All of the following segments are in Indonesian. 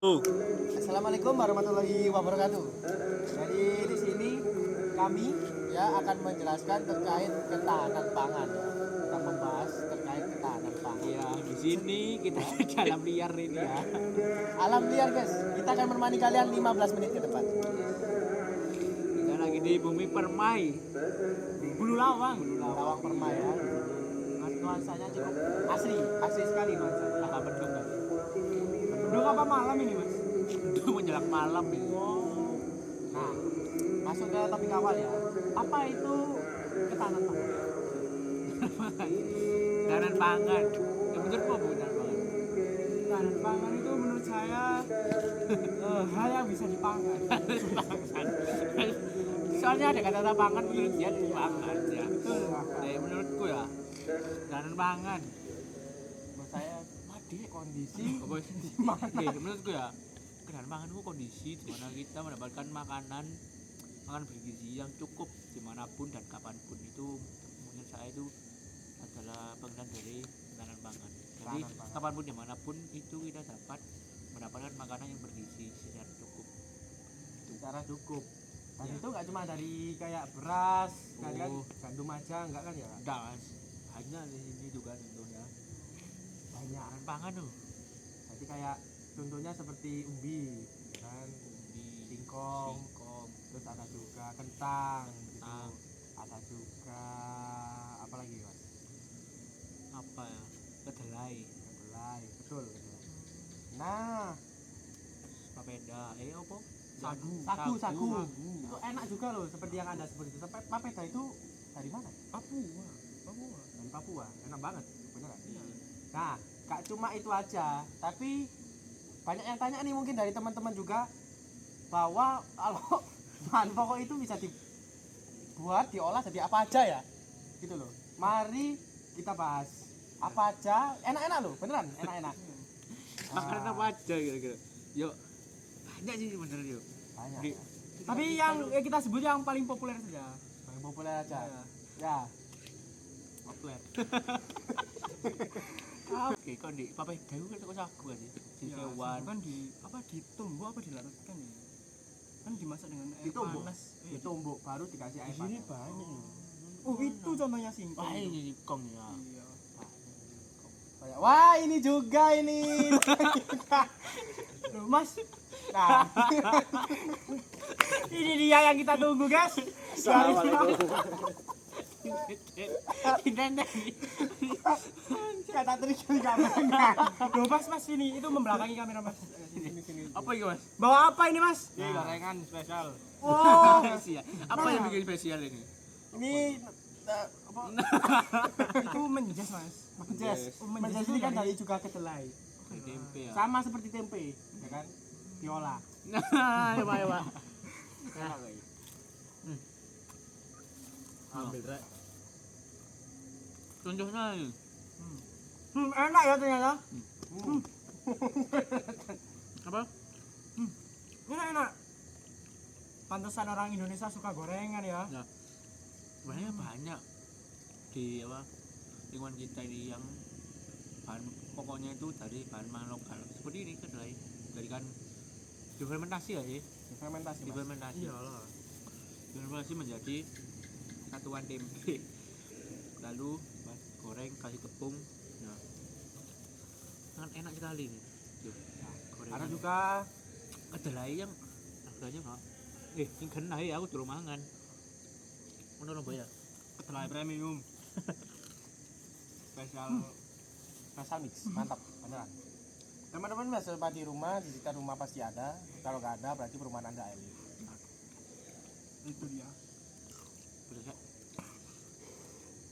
Assalamualaikum warahmatullahi wabarakatuh. Jadi di sini kami akan menjelaskan terkait ketahanan pangan. Kita membahas terkait ketahanan pangan. Ya, di sini kita di alam liar ini ya. Alam liar guys, kita akan menemani kalian 15 menit ke depan. Kita lagi di bumi permai. Bulu lawang. Lawang permai ya. Nuansanya cukup asri sekali nuansanya. Apa bendung kan? Bendung apa malam ini mas? Bendung menjelang malam ini. Nah, masuk ke topik awal ya. Apa itu ketahanan pangan? Ketahanan pangan. Ya bener kok ketahanan pangan. Ketahanan pangan itu menurut saya hal yang bisa dipangan. Soalnya ada kata pangan menurut dia dipangan ya. Betul. Menurutku ya. Ketahanan pangan. Menurut saya kondisi Apa di mana? menurutku ya. Ketahanan pangan itu kondisi di mana kita mendapatkan makanan bergizi yang cukup dimanapun dan kapanpun. Itu menurut saya itu adalah pengertian dari ketahanan pangan. Jadi kapanpun dimanapun itu kita dapat mendapatkan makanan yang bergizi secara cukup. Secara cukup. Dan itu nggak cuma dari kayak beras, kalian gandum aja enggak kan ya? Enggak mas, hanya di sini juga contohnya Banyak ketahanan pangan tuh. jadi kayak contohnya seperti umbi kan, singkong, terus ada juga kentang gitu. Ada juga apa lagi mas? Apa ya, kedelai, Betul kedelai. Nah, papeda, apa? sagu. Itu enak juga loh, seperti yang Anda sebut itu. Sampai papeda itu dari mana? Papua. Dari Papua. Enak banget, beneran. Iya. Nah, gak cuma itu aja, tapi banyak yang tanya nih mungkin dari teman-teman juga bahwa kalau bahan pokok itu bisa dibuat, diolah jadi apa aja ya? Gitu loh. Mari kita bahas apa aja, enak-enak loh, beneran enak-enak. Makanan apa aja kira-kira? Yuk, banyak sih bener yuk. Banyak. Di- Tapi yang kita sebut yang paling populer saja. Paling populer aja. Ya. Populer. Oke, kok di papeda itu kan kok sagu kan sih? Di hewan. Kan ditumbuk apa dilarutkan ya? Kan dimasak dengan air Ditumbuk. panas. Ditumbuk baru dikasih air panas. Banyak. Oh, itu contohnya singkong. Wah, ini singkong ya. Iya. Wah, ini juga ini. Loh, Mas, Nah, ini dia yang kita tunggu, guys. kata trik kamera. Loh, Mas, ini itu membelakangi kamera, Mas. Sini. Apa itu mas? Bawa apa ini, Mas? Ini gorengan spesial. Oh, Spesial. Apa yang bikin spesial ini? Ini apa? itu menjes, Mas. Menjes. Oh, Menjes ini kan dari juga kedelai. Tempe ya. Sama seperti tempe, ya kan? Diolah. Nah, coba. Enak guys. Ambil rek. Contohnya ini. Enak ya ternyata. Apa? Enak. Pantesan orang Indonesia suka gorengan ya. Ya. Sebenarnya banyak di apa lingkungan kita ini yang bahan pokoknya itu dari bahan lokal. Seperti ini kedelai dari kan difermentasi ya sih. Fermentasi. Difermentasi. Iyalah. Difermentasi menjadi satuan tempe. Lalu goreng kasih tepung. Nah, sangat enak sekali nih. Tuh, gorengan. Ada juga Kedelai yang harganya nggak. Ini kena ya aku dulu mangan. Mana lo bayar? kedelai premium. Spesial mix, mantap, beneran. Teman-teman biasa di rumah, di sekitar rumah pasti ada. Kalau nggak ada, berarti perumahan Anda elit. Itu dia. Bener gak?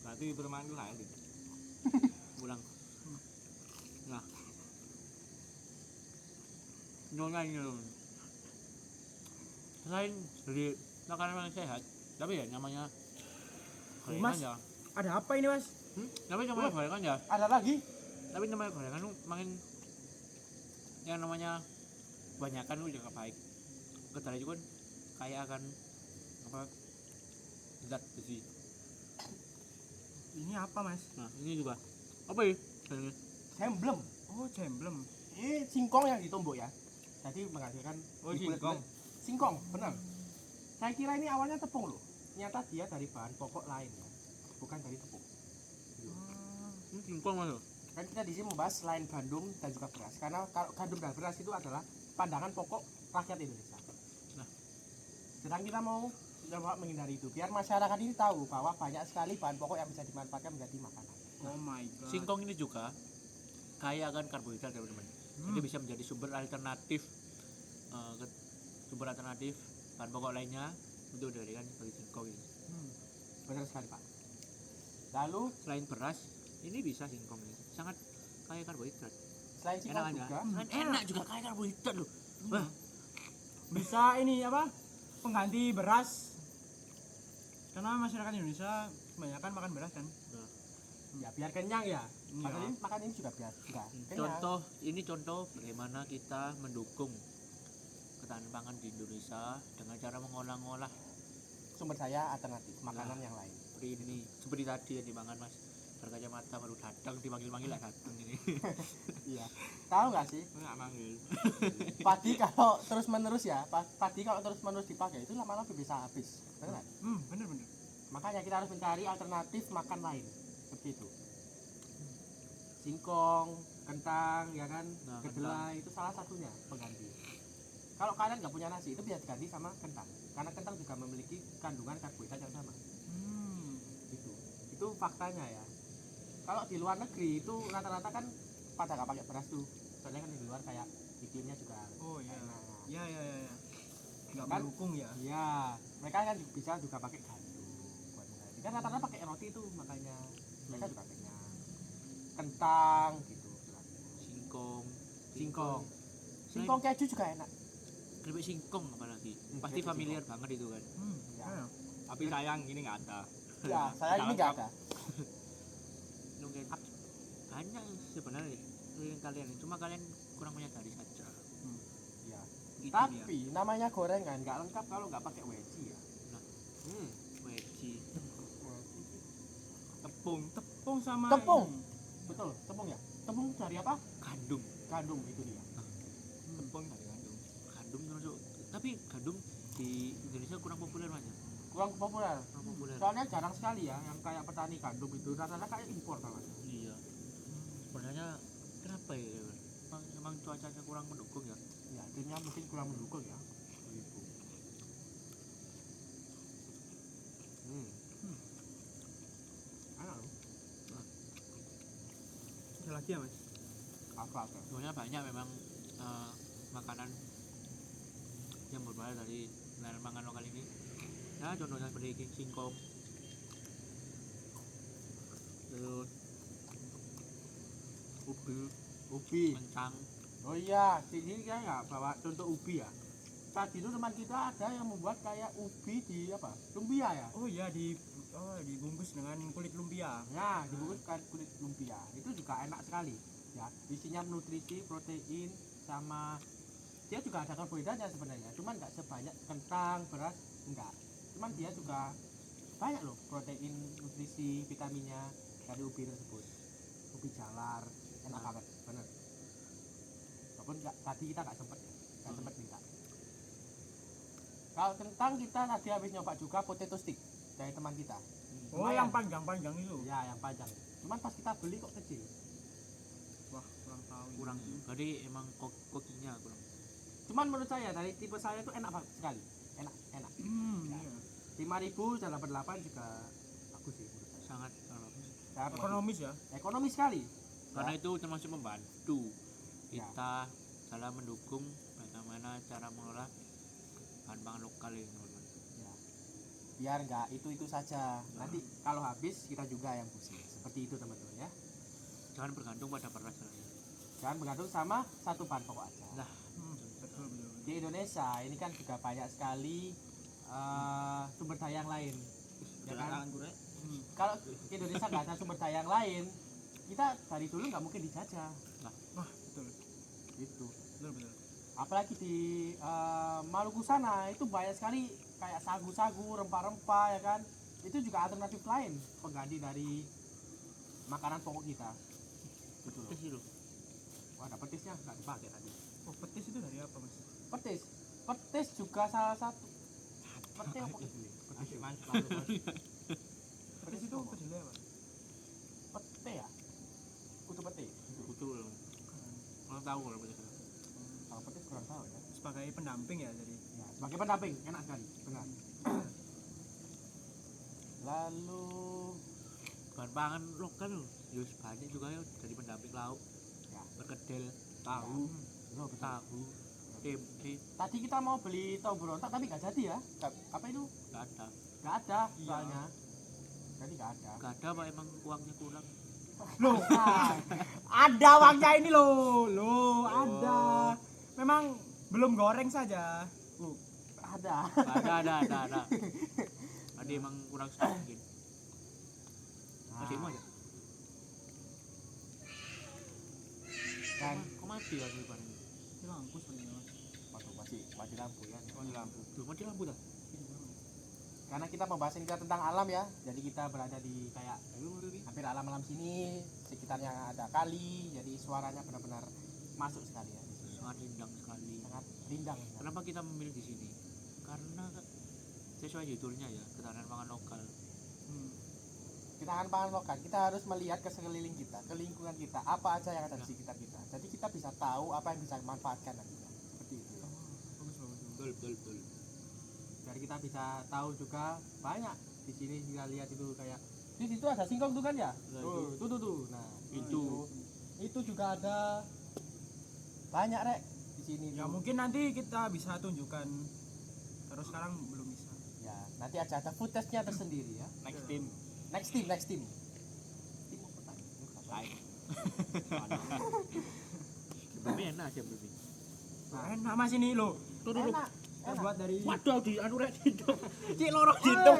Berarti perumahan itu nggak elit. Pulang. Nah. Nyonya ini loh. Selain dari makanan yang sehat, tapi ya namanya gorengan Mas. ya. Ada apa ini, Mas? Tapi namanya gorengan ya. Ada lagi? Tapi namanya gorengan tuh makin yang namanya kebanyakan tuh juga baik. Kedelai juga kan kayak akan apa zat besi. Ini apa, Mas? Nah ini juga apa ya? Semblem. Oh, jemblem. Ini singkong yang ditumbuk ya. jadi menghasilkan Oh, di bulat-bulat. Singkong, benar. Saya kira ini awalnya tepung loh. Ternyata dia dari bahan pokok lain ya, bukan dari tepung. Ini singkong mas. Kan kita di sini membahas selain gandum dan juga beras. Karena kalau gandum dan beras itu adalah pandangan pokok rakyat Indonesia. Nah. Sedang kita mau coba menghindari itu, biar masyarakat ini tahu bahwa banyak sekali bahan pokok yang bisa dimanfaatkan menjadi makanan. Oh my god. Singkong ini juga kaya akan karbohidrat teman-teman. Jadi bisa menjadi sumber alternatif sumber alternatif bahan pokok lainnya untuk dijadikan sebagai singkong ini. Benar sekali Pak. Lalu Selain beras, ini bisa singkong ini. Sangat kaya karbohidrat. selain singkong Enak aja. juga, Selain enak juga kaya karbohidrat loh. Wah, Bisa ini apa? Pengganti beras. Karena masyarakat Indonesia kebanyakan makan beras kan. ya biar kenyang ya. Iya. Makan ini juga biar juga kenyang. contoh bagaimana kita mendukung ketahanan pangan di Indonesia dengan cara mengolah-ngolah Sumber daya alternatif makanan Nah. yang lain. seperti ini, seperti tadi yang dimakan Mas berkacamata baru datang dipanggil-panggil lah datang ini. Iya. Tahu nggak sih? Enggak manggil. Padi kalau terus menerus ya, padi kalau terus menerus dipakai itu lama-lama bisa habis. Benar? Bener. Makanya kita harus mencari alternatif makan lain. Seperti itu. Singkong, kentang, ya kan, Nah, kedelai itu salah satunya pengganti. Kalau kalian nggak punya nasi itu bisa diganti sama kentang, karena kentang juga memiliki kandungan karbohidrat yang sama. Itu faktanya ya. Kalau di luar negeri itu rata-rata kan pada nggak pakai beras tuh, soalnya kan di luar kayak iklimnya juga Oh iya. enak. Ya. Nggak Kan? mendukung ya. Iya, mereka kan bisa juga pakai gandum buat mengganti. Kan rata-rata pakai roti itu makanya mereka juga kenyang. Kentang gitu. Singkong, Singkong. Singkong keju juga enak. keripik singkong apalagi. Pasti keripik familiar banget itu kan. Ya. Tapi sayang ini nggak ada. Ya, saya ini nggak ada. Mungkin banyak sebenarnya yang kalian, cuma kalian kurang menyadari saja. Ya. Gitu Tapi namanya gorengan nggak lengkap kalau nggak pakai veggie ya. Nah. Hmm. Veggie. Tepung sama Tepung. ini. Betul, tepung ya. Tepung dari apa? Gandum. Gandum itu dia. Tepung dari gandum. Gandum termasuk, tapi gandum di Indonesia kurang populer Mas. Kurang populer. Kurang populer. Soalnya jarang sekali ya yang kayak petani gandum itu rata-rata kayak impor malah. Iya. Sebenarnya kenapa ya? Emang cuacanya kurang mendukung ya? Ya, akhirnya mungkin kurang mendukung ya. Begitu. Enak loh. Ada lagi ya mas? Apa? Sebenarnya banyak memang makanan yang berbahaya dari makanan pangan lokal ini. Ya contohnya seperti singkong, terus Ubi. kentang. Oh iya, sini kan nggak bawa contoh ubi ya. Tadi itu teman kita ada yang membuat kayak ubi di apa? Lumpia ya. Oh iya dibungkus dengan kulit lumpia. Nah, dibungkuskan kulit lumpia. Itu juga enak sekali. Ya, isinya nutrisi, protein, sama dia juga ada karbohidratnya sebenarnya. Cuman nggak sebanyak kentang, beras, enggak. Cuman dia juga banyak loh protein, nutrisi, vitaminnya dari ubi tersebut. Ubi jalar, enak banget, bener. Walaupun tadi kita nggak sempet ya, nggak sempet minta. Kalau kentang kita tadi habis nyoba juga potato stick dari teman kita. Oh yang panjang-panjang itu. Ya, yang panjang. Cuman pas kita beli kok kecil. Wah kurang tahu. Kurang, jadi emang kokinya kurang. Cuman menurut saya dari tipe saya itu enak banget sekali. Enak. Iya. 5.000 dan 88 juga bagus sih menurut saya. Sangat Sangat Ekonomis ya. ekonomis sekali. karena itu termasuk membantu Ya. kita dalam mendukung bagaimana cara mengolah bahan pangan lokal ini teman-teman. Ya. Biar enggak itu saja. Nanti kalau habis kita juga yang pusing. Seperti itu teman-teman ya. Jangan bergantung pada beras ya. Jangan bergantung sama satu bahan pokok aja. Nah, Betul. Di Indonesia ini kan juga banyak sekali sumber daya yang lain. Ya kan? Kalau Indonesia nggak ada sumber daya yang lain, kita dari dulu nggak mungkin dijajah. Wah betul. Gitu. Betul. Apalagi di Maluku sana itu banyak sekali kayak sagu-sagu, rempah-rempah ya kan. Itu juga alternatif lain pengganti dari makanan pokok kita. Gitu loh. petis itu. Wah, ada petisnya nggak dipakai tadi. Oh, petis itu dari apa, Mas? Petis. Petis juga salah satu. Petis apa kedelai? Asik mas, lalu mas. Petis itu kedelai apa? Pete ya? Kutu pete. Betul. Kurang tahu kalau betul. Kalau petis kurang tahu ya. Sebagai pendamping ya jadi. Ya, sebagai pendamping enak sekali, benar. Lalu Bahan pangan lokal loh. Yus banyak juga ya dari pendamping lauk. ya, Perkedel, tahu, loh, betul. tahu, tempe, Tadi kita mau beli tahu berontak tapi nggak jadi ya. Apa itu? nggak ada. Nggak ada Iya. soalnya. Jadi nggak ada. Nggak ada pak emang uangnya kurang. Loh, ada uangnya ini loh, ada. Memang belum goreng saja. Ada. Ada. Ada emang kurang stok mungkin. Masih mau aja. Dan Kok mati ya di barang? Ini lampu sebenarnya, Mas. waduh, mati lampu ya. Mati lampu. Tuh mati lampu dah. Karena kita membahas kita tentang alam ya. Jadi kita berada di kayak hampir alam-alam sini, sekitarnya ada kali, jadi suaranya benar-benar masuk sekali ya. Di sini. Sangat rindang sekali. Sangat rindang. Kenapa kita memilih di sini? Karena sesuai judulnya ya, ketahanan pangan lokal. Kita akan pangan lokal, kita harus melihat ke sekeliling kita, ke lingkungan kita, apa aja yang ada di sekitar kita. Jadi kita bisa tahu apa yang bisa dimanfaatkan nantinya. Seperti itu. Bagus. Betul. Jadi kita bisa tahu juga banyak di sini kita lihat itu kayak di situ ada singkong tuh kan ya? Nah, Tuh. Nah, itu juga ada banyak rek di sini. Ya tuh. mungkin nanti kita bisa tunjukkan. Terus sekarang belum bisa. Ya, nanti ada food testnya tersendiri ya. Next team. Next team. Tim apa tadi? Baik. Tapi enak sih berarti. Nah, enak Mas ini loh. Enak. Terbuat dari Waduh di anu rek dinto. Cik loro dinto.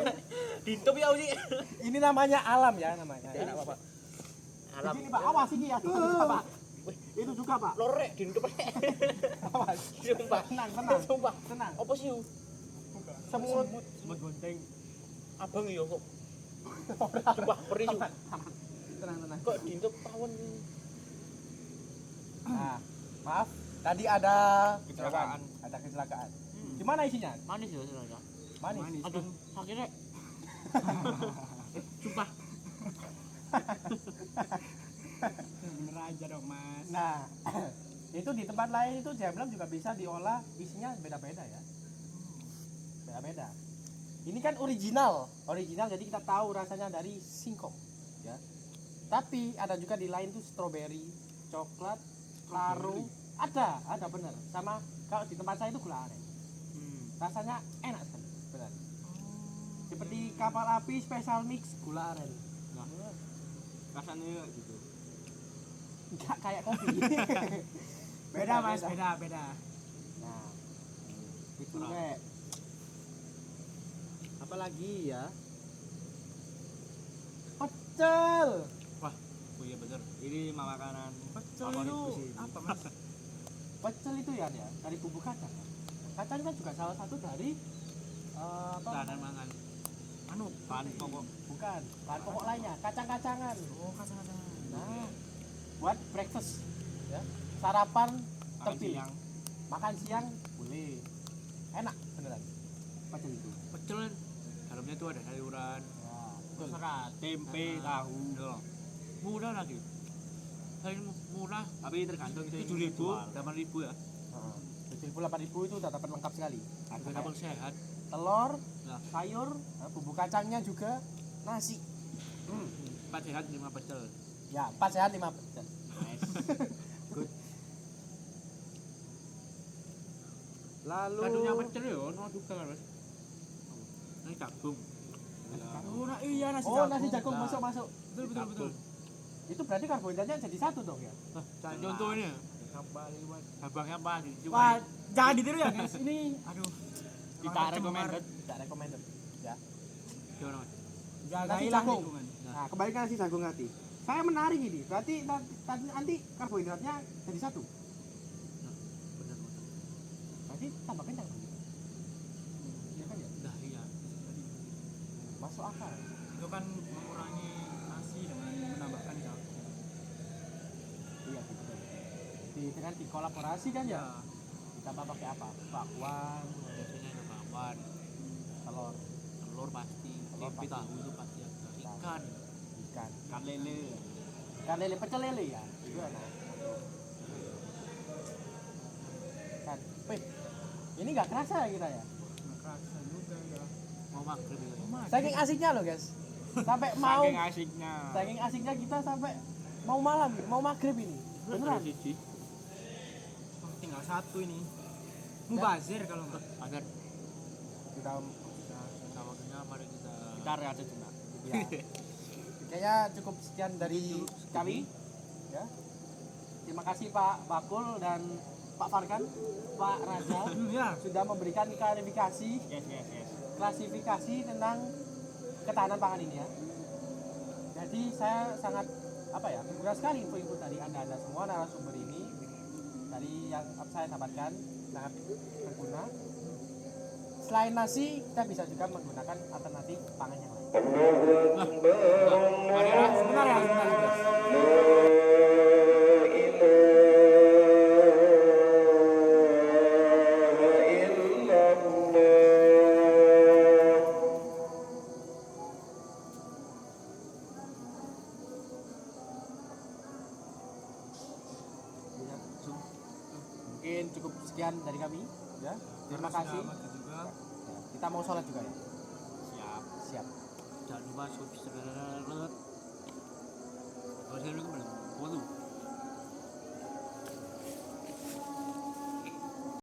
Dinto ya Cik. Ini namanya alam ya namanya. Enak apa? Di sini Pak, awas ini ya. Pak. Itu juga Pak. Loro rek dinto rek. Awas. Sumpah. Tenang. Sumpah. Tenang. Apa sih? Semut. semut gonteng. Abang yo kok. Sumpah perih. Tenang. Kok dinto pawon. Nah, maaf. Tadi ada Kecelakaan. Ada kecelakaan. Gimana isinya? Manis ya ternyata. Manis. Aduh, sakit rek. Sumpah. Bener aja dong, Mas. Nah, itu di tempat lain itu jamblang juga bisa diolah, isinya beda-beda ya. Beda-beda. Ini kan original jadi kita tahu rasanya dari singkong, ya. Tapi ada juga di lain tuh stroberi, coklat, larung, ada bener. Sama kalau di tempat saya itu gula aren. Rasanya enak sekali, benar. Seperti kapal api special mix gula aren. Rasanya gitu. Enggak kayak kopi. Beda, Mas, beda. Nah, itu rek. Apa lagi ya? Pecel. Oh iya bener. Ini makanan Pecel favoritku itu sih. apa, Mas? Pecel itu ya dia dari bumbu kacang. Kacang kan juga salah satu dari apa? Ketahanan pangan. Anu, Bahan pokok. Bukan, bahan pokok lainnya, kacang-kacangan. oh kacang-kacang. Nah, buat breakfast ya. Sarapan Makan terpilih. siang. Makan siang boleh. Enak beneran. Pecel itu. Pecel kan dalamnya tuh ada sayuran, Nah, betul. serat, Tempe, tahu. murah lagi. Selain murah, Tapi tergantung itu 7.000, 8.000 ya. Nah, 7.000 8.000 itu udah dapat lengkap sekali. Harga dapat sehat. Telur, Nah. sayur, bumbu kacangnya juga, nasi. 4 sehat 5 pecel. Ya, 4 sehat 5 pecel. Nice. Good. Lalu Satunya pecel ya, ono juga kan Mas. Ini jagung. Oh, nah, iya nasi Oh, jagung. nasi jagung Nah. masuk. Betul. Itu berarti karbohidratnya jadi satu dong ya? Contoh ini, abangnya apa? Wah, jangan ditiru ya, guys. Ini aduh. Tidak recommended. Tidak recommended. Ya. Gimana Mas? Jagailah jagung. lingkungan. Nah, kembali ke nasi jagung nanti. Saya menarik ini. Berarti nanti karbohidratnya jadi satu. Bener. Berarti tambah kenyang dong. Iya kan ya? Dah iya. Masuk akal. Itu kan mengurangi nasi dengan menambahkan jagung. Iya, betul. Jadi dengan jangan dikolaborasi kan ya. Ya. Ditambah pakai apa? Bakwan, biasanya ada bakwan, telur, telur pasti, Telur tempe pasti. tahu itu pasti ada, ikan. ikan. Ikan lele. Ikan lele, pecel lele ya. Itu enak. Kan, wih, ini nggak kerasa ya kita ya. Nggak kerasa juga ya. Mau maghrib itu. Saking asiknya loh guys. Sampai mau, Saking asiknya. saking asiknya kita sampai mau malam, mau maghrib ini. Beneran. Dari siji. Oh, tinggal satu ini. Mubazir kalau enggak. Agar Kita, waktunya mari kita Kita rehat sejenak. ya. Kayaknya cukup sekian dari kami. Ya. Terima kasih Pak Bakul dan Pak Farkan, Pak Raja Ya. sudah memberikan klarifikasi, Yes. klasifikasi tentang ketahanan pangan ini ya. Jadi saya sangat berguna sekali info-info dari anda semua narasumber ini, dari yang saya dapatkan sangat berguna. Selain nasi, kita bisa juga menggunakan alternatif pangan yang lain. Sebentar ya, guys. Mungkin cukup sekian dari kami ya. Terima kasih. Juga. Ya, kita mau sholat juga ya. Siap. Siap. jangan lupa subscribe. Kalau saya dulu belum,